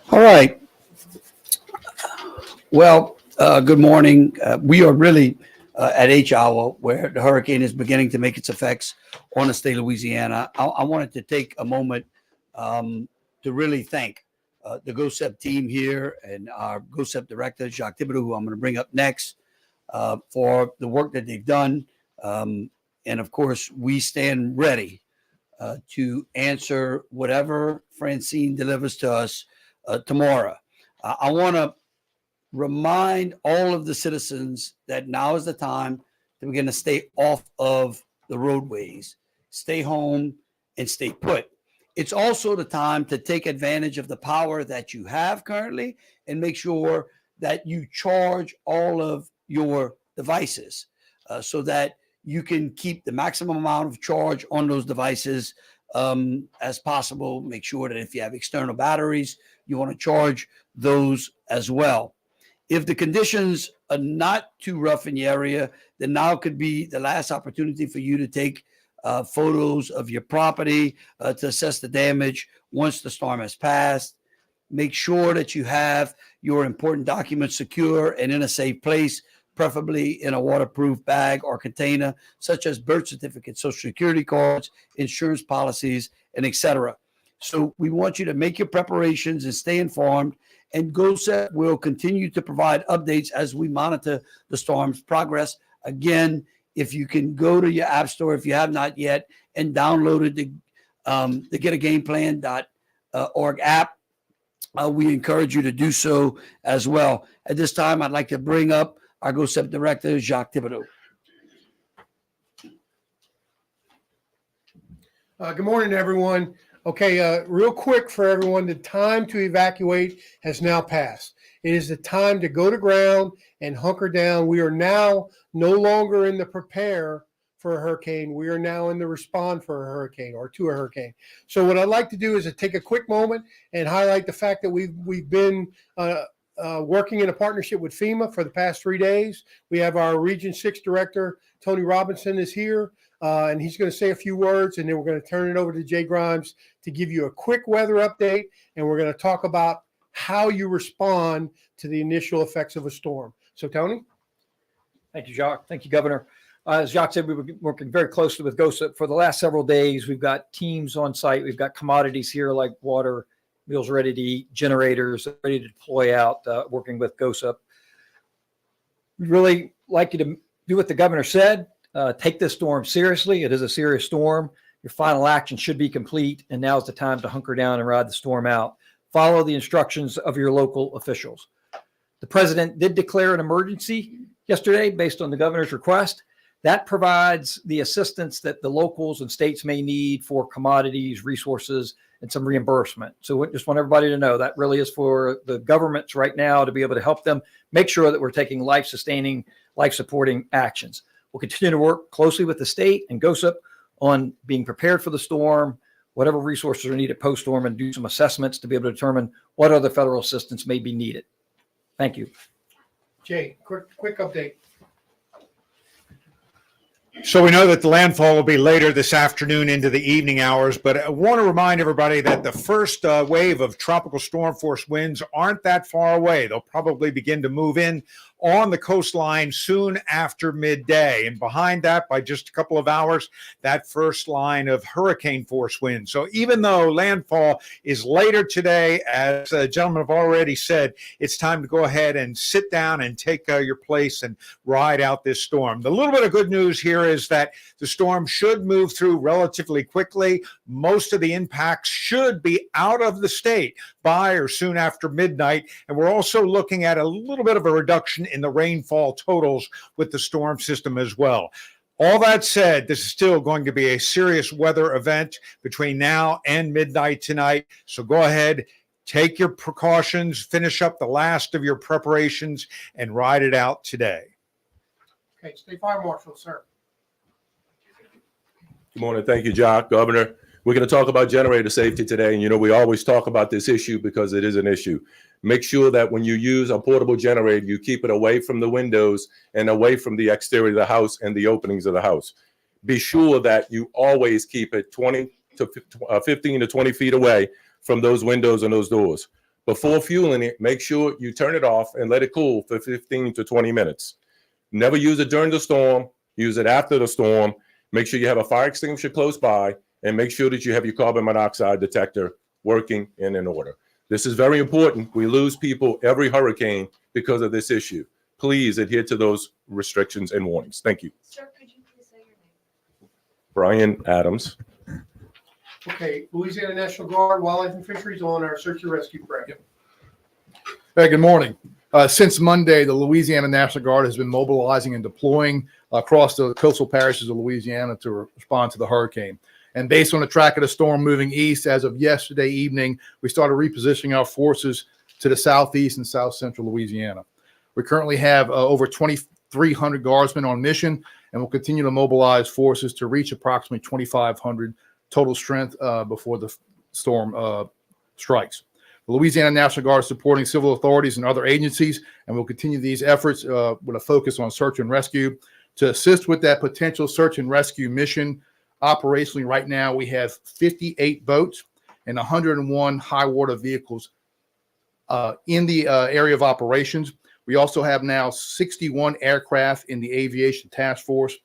All right. Well, good morning. We are really at H hour where the hurricane is beginning to make its effects on the state of Louisiana. I wanted to take a moment to really thank the GOHSEP team here and our GOHSEP director, Jacques Thibodeau, who I'm going to bring up next, for the work that they've done. And of course, we stand ready to answer whatever Francine delivers to us tomorrow. I want to remind all of the citizens that now is the time that we're going to stay off of the roadways, stay home, and stay put. It's also the time to take advantage of the power that you have currently and make sure that you charge all of your devices so that you can keep the maximum amount of charge on those devices as possible. Make sure that if you have external batteries, you want to charge those as well. If the conditions are not too rough in the area, then now could be the last opportunity for you to take photos of your property to assess the damage once the storm has passed. Make sure that you have your important documents secure and in a safe place, preferably in a waterproof bag or container, such as birth certificates, social security cards, insurance policies, and etc. So we want you to make your preparations and stay informed. And GOHSEP will continue to provide updates as we monitor the storm's progress. Again, if you can go to your app store, if you have not yet, and downloaded the getagamePlan.org app, we encourage you to do so as well. At this time, I'd like to bring up our GOHSEP director, Jacques Thibodeau. Good morning, everyone. Okay, real quick for everyone, the time to evacuate has now passed. It is the time to go to ground and hunker down. We are now no longer in the prepare for a hurricane. We are now in the respond for a hurricane or to a hurricane. So what I'd like to do is to take a quick moment and highlight the fact that we've been working in a partnership with FEMA for the past 3 days. We have our Region 6 Director, Tony Robinson, is here. And he's going to say a few words, and then we're going to turn it over to Jay Grimes to give you a quick weather update, and we're going to talk about how you respond to the initial effects of a storm. So, Tony? Thank you, Jacques. Thank you, Governor. As Jacques said, we've been working very closely with GOHSEP for the last several days. We've got teams on site. We've got commodities here like water, meals ready to eat, generators ready to deploy out, working with GOHSEP. We'd really like you to do what the governor said. Take this storm seriously. It is a serious storm. Your final action should be complete, and now is the time to hunker down and ride the storm out. Follow the instructions of your local officials. The president did declare an emergency yesterday based on the governor's request. That provides the assistance that the locals and states may need for commodities, resources, and some reimbursement. So we just want everybody to know that really is for the governments right now to be able to help them make sure that we're taking life-sustaining, life-supporting actions. We'll continue to work closely with the state and GOHSEP on being prepared for the storm, whatever resources are needed post-storm, and do some assessments to be able to determine what other federal assistance may be needed. Thank you. Jay, quick update. So we know that the landfall will be later this afternoon into the evening hours, but I want to remind everybody that the first wave of tropical storm force winds aren't that far away. They'll probably begin to move in on the coastline soon after midday. And behind that, by just a couple of hours, that first line of hurricane force winds. So even though landfall is later today, as gentlemen have already said, it's time to go ahead and sit down and take your place and ride out this storm. The little bit of good news here is that the storm should move through relatively quickly. Most of the impacts should be out of the state by or soon after midnight. And we're also looking at a little bit of a reduction in the rainfall totals with the storm system as well. All that said, this is still going to be a serious weather event between now and midnight tonight. So go ahead, take your precautions, finish up the last of your preparations, and ride it out today. Okay, State Fire Marshal, sir. Good morning. Thank you, Jacques. Governor, We're going to talk about generator safety today. And, you know, we always talk about this issue because it is an issue. Make sure that when you use a portable generator, you keep it away from the windows and away from the exterior of the house and the openings of the house. Be sure that you always keep it 15 to 20 feet away from those windows and those doors. Before fueling it, make sure you turn it off and let it cool for 15 to 20 minutes. Never use it during the storm. Use it after the storm. Make sure you have a fire extinguisher close by, and make sure that you have your carbon monoxide detector working and in order. This is very important. We lose people every hurricane because of this issue. Please adhere to those restrictions and warnings. Thank you. Sir, could you please say your name? Brian Adams. Okay, Louisiana National Guard, Wildlife and Fisheries on our search and rescue program. Hey, good morning. Since Monday, the Louisiana National Guard has been mobilizing and deploying across the coastal parishes of Louisiana to respond to the hurricane. And based on the track of the storm moving east, as of yesterday evening, we started repositioning our forces to the southeast and south central Louisiana. We currently have over 2,300 guardsmen on mission, and we'll continue to mobilize forces to reach approximately 2,500 total strength before the storm strikes. The Louisiana National Guard is supporting civil authorities and other agencies, and we'll continue these efforts with a focus on search and rescue. To assist with that potential search and rescue mission, operationally right now we have 58 boats and 101 high water vehicles in the area of operations. We also have now 61 aircraft in the Aviation Task Force.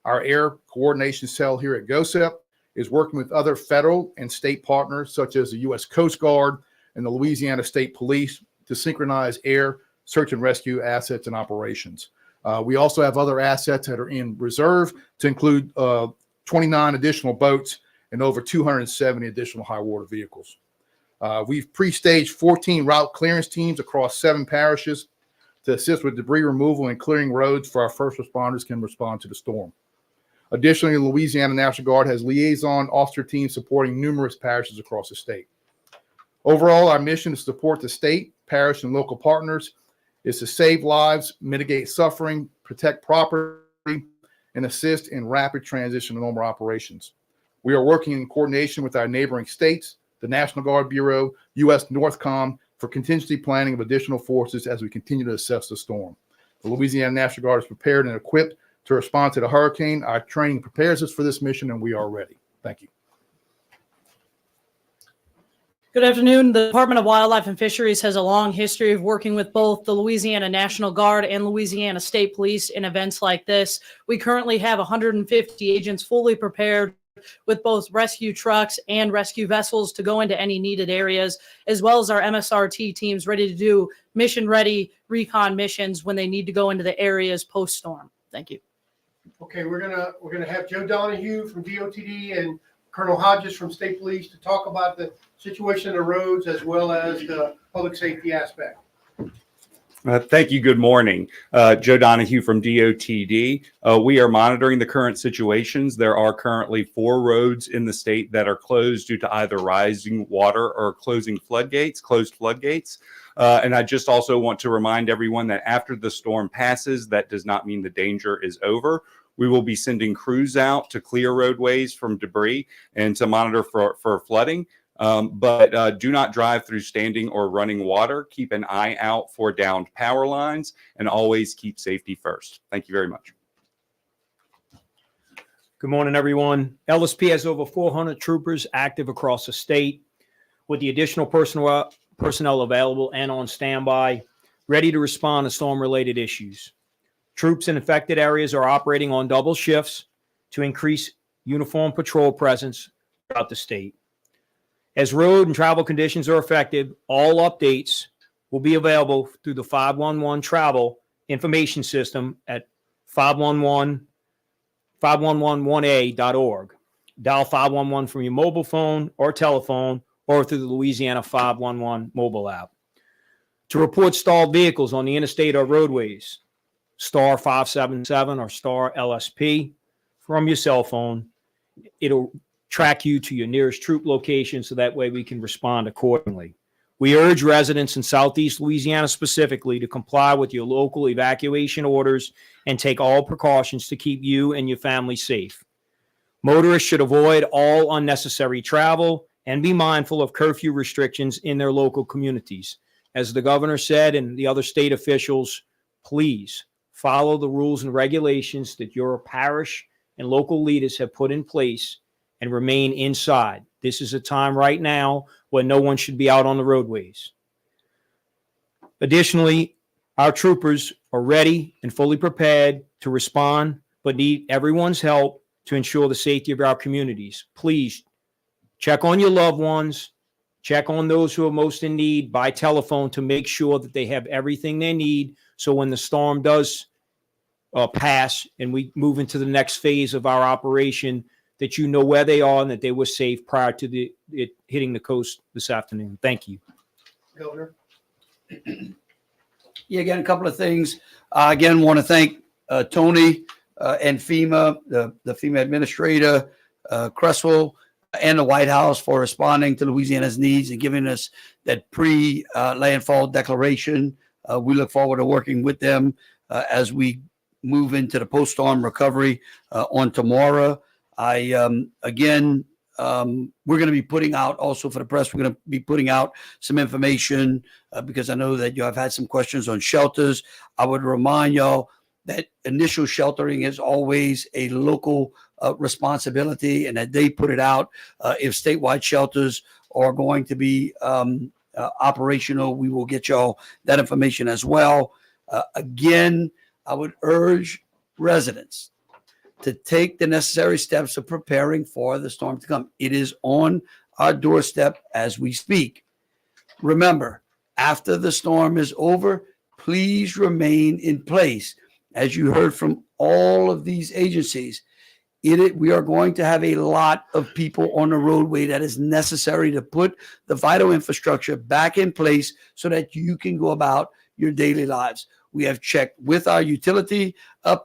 Our Air Coordination Cell here at GOHSEP is working with other federal and state partners such as the U.S. Coast Guard and the Louisiana State Police to synchronize air search and rescue assets and operations. We also have other assets that are in reserve to include 29 additional boats and over 270 additional high water vehicles. We've pre-staged 14 route clearance teams across 7 parishes to assist with debris removal and clearing roads for our first responders can respond to the storm. Additionally, the Louisiana National Guard has liaison officer teams supporting numerous parishes across the state. Overall, our mission is to support the state, parish, and local partners, is to save lives, mitigate suffering, protect property, and assist in rapid transition to normal operations. We are working in coordination with our neighboring states, the National Guard Bureau, U.S. NORTHCOM, for contingency planning of additional forces as we continue to assess the storm. The Louisiana National Guard is prepared and equipped to respond to the hurricane. Our training prepares us for this mission, and we are ready. Thank you. Good afternoon. The Department of Wildlife and Fisheries has a long history of working with both the Louisiana National Guard and Louisiana State Police in events like this. We currently have 150 agents fully prepared with both rescue trucks and rescue vessels to go into any needed areas, as well as our MSRT teams ready to do mission-ready recon missions when they need to go into the areas post-storm. Thank you. Okay, we're gonna have Joe Donahue from DOTD and Colonel Hodges from State Police to talk about the situation of the roads as well as the public safety aspect. Thank you. Good morning. Joe Donahue from DOTD. We are monitoring the current situations. There are currently 4 roads in the state that are closed due to either rising water or closed floodgates. And I just also want to remind everyone that after the storm passes, that does not mean the danger is over. We will be sending crews out to clear roadways from debris and to monitor for flooding. But do not drive through standing or running water. Keep an eye out for downed power lines and always keep safety first. Thank you very much. Good morning, everyone. LSP has over 400 troopers active across the state with the additional personnel available and on standby, ready to respond to storm-related issues. Troops in affected areas are operating on double shifts to increase uniform patrol presence throughout the state. As road and travel conditions are affected, all updates will be available through the 511 travel information system at 511-1a.org. Dial 511 from your mobile phone or telephone or through the Louisiana 511 mobile app. To report stalled vehicles on the interstate or roadways, star 577 or star LSP from your cell phone. It'll track you to your nearest troop location so that way we can respond accordingly. We urge residents in Southeast Louisiana specifically to comply with your local evacuation orders and take all precautions to keep you and your family safe. Motorists should avoid all unnecessary travel and be mindful of curfew restrictions in their local communities. As the governor said and the other state officials, please follow the rules and regulations that your parish and local leaders have put in place and remain inside. This is a time right now when no one should be out on the roadways. Additionally, our troopers are ready and fully prepared to respond, but need everyone's help to ensure the safety of our communities. Please check on your loved ones, check on those who are most in need by telephone to make sure that they have everything they need. So when the storm does pass and we move into the next phase of our operation, that you know where they are and that they were safe prior to it hitting the coast this afternoon. Thank you. Governor. Yeah, again, a couple of things. Again, want to thank Tony and FEMA, the FEMA administrator, Cresswell, and the White House for responding to Louisiana's needs and giving us that pre-landfall declaration. We look forward to working with them as we move into the post-storm recovery on tomorrow. Again, we're going to be putting out also for the press, we're going to be putting out some information because I know that you have had some questions on shelters. I would remind y'all that initial sheltering is always a local responsibility and that they put it out. If statewide shelters are going to be operational, we will get y'all that information as well. Again, I would urge residents to take the necessary steps of preparing for the storm to come. It is on our doorstep as we speak. Remember, after the storm is over, please remain in place. As you heard from all of these agencies, we are going to have a lot of people on the roadway that is necessary to put the vital infrastructure back in place so that you can go about your daily lives. We have checked with our utility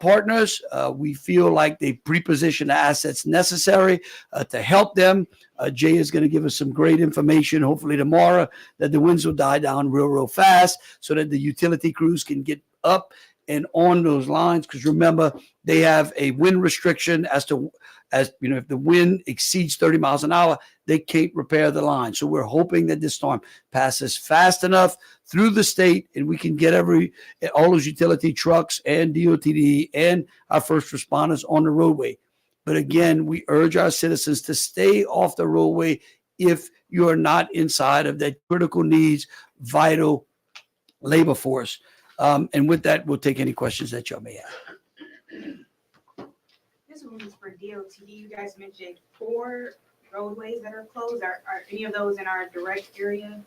partners. We feel like they pre-position the assets necessary to help them. Jay is going to give us some great information, hopefully tomorrow, that the winds will die down real fast so that the utility crews can get up and on those lines. Because remember, they have a wind restriction as you know, if the wind exceeds 30 miles an hour, they can't repair the line. So we're hoping that this storm passes fast enough through the state and we can get all those utility trucks and DOTD and our first responders on the roadway. But again, we urge our citizens to stay off the roadway if you are not inside of that critical needs, vital labor force. And with that, we'll take any questions that y'all may have. This one is for DOTD. You guys mentioned 4 roadways that are closed. Are any of those in our direct area?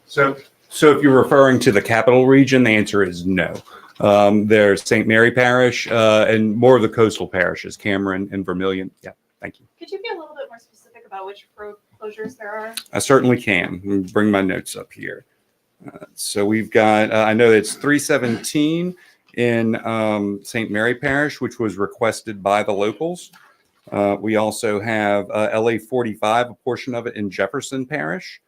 So if you're referring to the capital region, the answer is no. There's St. Mary Parish and more of the coastal parishes, Cameron and Vermilion. Yeah, thank you. Could you be a little bit more specific about which road closures there are? I certainly can. Let me bring my notes up here. So we've got, I know it's 317 in St. Mary Parish, which was requested by the locals. We also have LA 45, a portion of it in Jefferson Parish,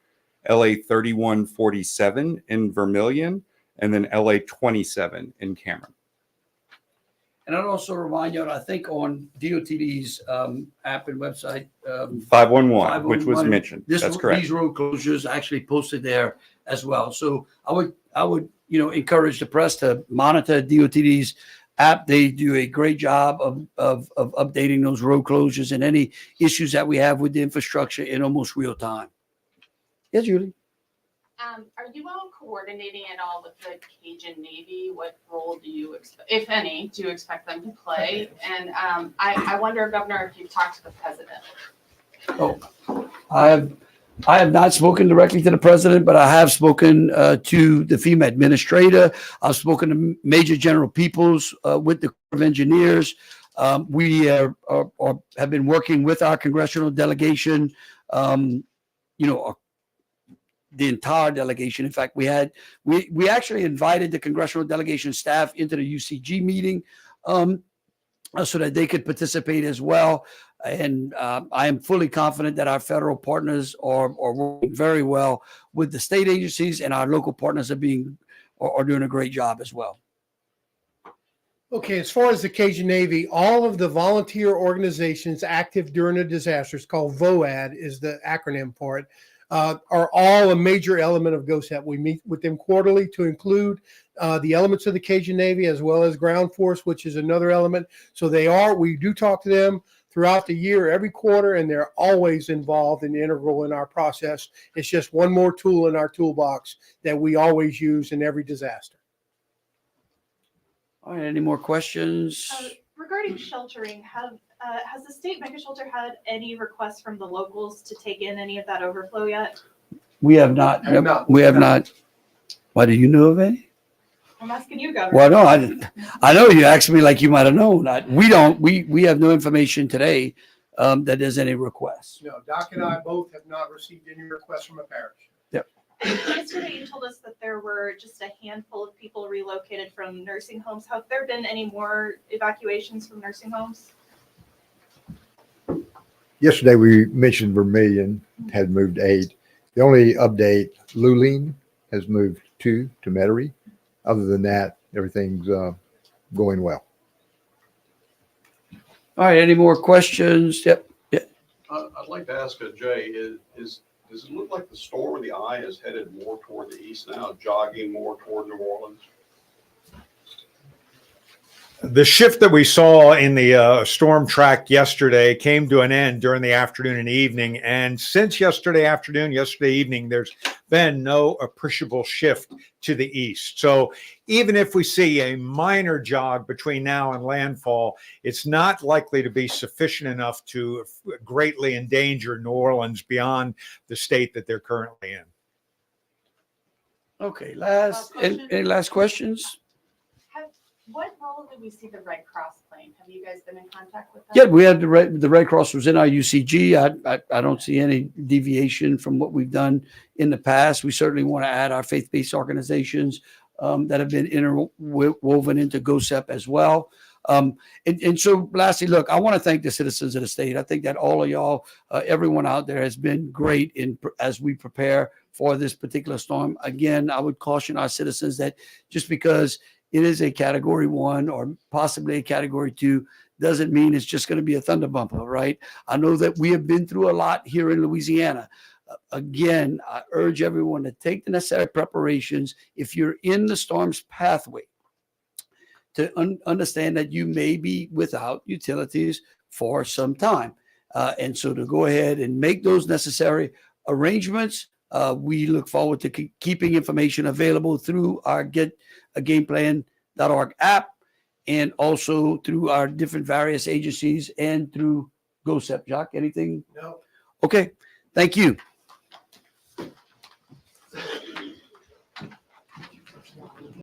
LA 3147 in Vermilion, and then LA 27 in Cameron. And I'd also remind you, I think on DOTD's app and website, 511, which was mentioned. That's correct. These road closures actually posted there as well. So I would encourage the press to monitor DOTD's app. They do a great job of updating those road closures and any issues that we have with the infrastructure in almost real time. Yes, Julie. Are you all coordinating at all with the Cajun Navy? What role do you expect, if any, do you expect them to play? And I wonder, Governor, if you've talked to the president. Oh, I have not spoken directly to the president, but I have spoken to the FEMA administrator. I've spoken to Major General Peoples with the Corps of Engineers. We have been working with our congressional delegation, the entire delegation. In fact, we actually invited the congressional delegation staff into the UCG meeting so that they could participate as well. And I am fully confident that our federal partners are working very well with the state agencies, and our local partners are doing a great job as well. Okay, as far as the Cajun Navy, all of the volunteer organizations active during a disaster, it's called VOAD is the acronym for it, are all a major element of GOHSEP. We meet with them quarterly to include the elements of the Cajun Navy as well as ground force, which is another element. So we do talk to them throughout the year, every quarter, and they're always involved and integral in our process. It's just one more tool in our toolbox that we always use in every disaster. All right, any more questions? Regarding sheltering, has the state mega shelter had any requests from the locals to take in any of that overflow yet? We have not. We have not. Why, do you know of any? I'm asking you, Governor. Well, no, I know you asked me like you might have known. We don't. We have no information today that there's any requests. No, Doc and I both have not received any requests from a parish. Yesterday, you told us that there were just a handful of people relocated from nursing homes. Have there been any more evacuations from nursing homes? Yesterday, we mentioned Vermilion had moved 8. The only update, Luleen has moved 2 to Metairie. Other than that, everything's going well. All right, any more questions? Yep. I'd like to ask Jay, does it look like the storm of the eye is headed more toward the east now, jogging more toward New Orleans? The shift that we saw in the storm track yesterday came to an end during the afternoon and evening. And since yesterday afternoon, yesterday evening, there's been no appreciable shift to the east. So even if we see a minor jog between now and landfall, it's not likely to be sufficient enough to greatly endanger New Orleans beyond the state that they're currently in. Okay, any last questions? What role did we see the Red Cross playing? Have you guys been in contact with them? Yeah, we had the Red Cross was in our UCG. I don't see any deviation from what we've done in the past. We certainly want to add our faith-based organizations that have been interwoven into GOHSEP as well. And so lastly, look, I want to thank the citizens of the state. I think that all of y'all, everyone out there has been great as we prepare for this particular storm. Again, I would caution our citizens that just because it is a category 1 or possibly a category 2 doesn't mean it's just going to be a thunder bumper, right? I know that we have been through a lot here in Louisiana. Again, I urge everyone to take the necessary preparations. If you're in the storm's pathway, to understand that you may be without utilities for some time. And so to go ahead and make those necessary arrangements, we look forward to keeping information available through our GetAGamePlan.org app and also through our different various agencies and through GOHSEP. Jacques, anything? No. Okay. Thank you.